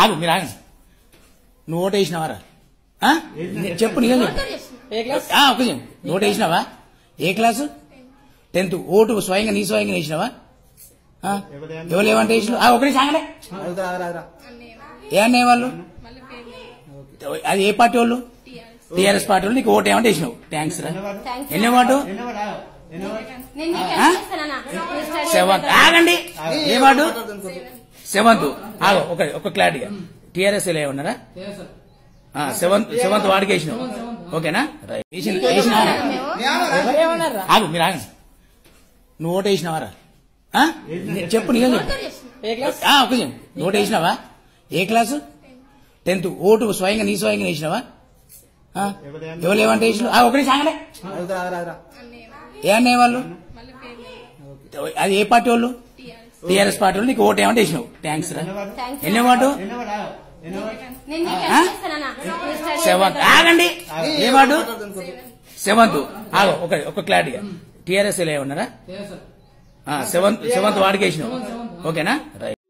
ఆగు మీరు ఆగండి. నువ్వు ఓటు వేసినావారా? చెప్పు నిజం చెప్పు. ఓకే నువ్వు ఓటు వేసినావా? ఏ క్లాసు? 10th. ఓటు స్వయంగా నీ స్వయంగా వేసినావా? ఎవరు ఏమంటే వేసినావు? ఒకటి సాగలే ఏ అన్నయ్య వాళ్ళు? అది ఏ పార్టీ వాళ్ళు? టీఆర్ఎస్ పార్టీ వాళ్ళు. నీకు ఓటు ఏమంటే వేసినావు? థ్యాంక్స్ రా. ఎన్నో వాటు? 7th. ఆగండి. ఏ వాటు? 7th. ఆగో ఒక క్లారిటీగా టీఆర్ఎస్ ఏమన్నారా? 7th వాడికి వేసినావు. ఓకేనా? ఆగు మీరు ఆగండి. నువ్వు ఓటు వేసినావారా? చెప్పు నిజం చెప్పు. ఓకే నువ్వు ఓటు వేసినావా? ఏ క్లాసు? 10th. ఓటు స్వయంగా నీ స్వయంగా వేసినావా? ఎవరు ఏమంటే వేసినావు? ఒకటి సాగలే ఏ అన్నయ్య వాళ్ళు? అది ఏ పార్టీ వాళ్ళు? టీఆర్ఎస్ పార్టీ వాళ్ళు. నీకు ఓటు ఏమంటే వేసినావు? థ్యాంక్స్ రా. ఎన్నో వాటు? 7th. ఆగండి. ఏ వాటు? 7th. ఆగో ఒక క్లారిటీగా టీఆర్ఎస్ ఏమన్నారా? 7th వాడికి వేసినావు. ఓకేనా? రైట్.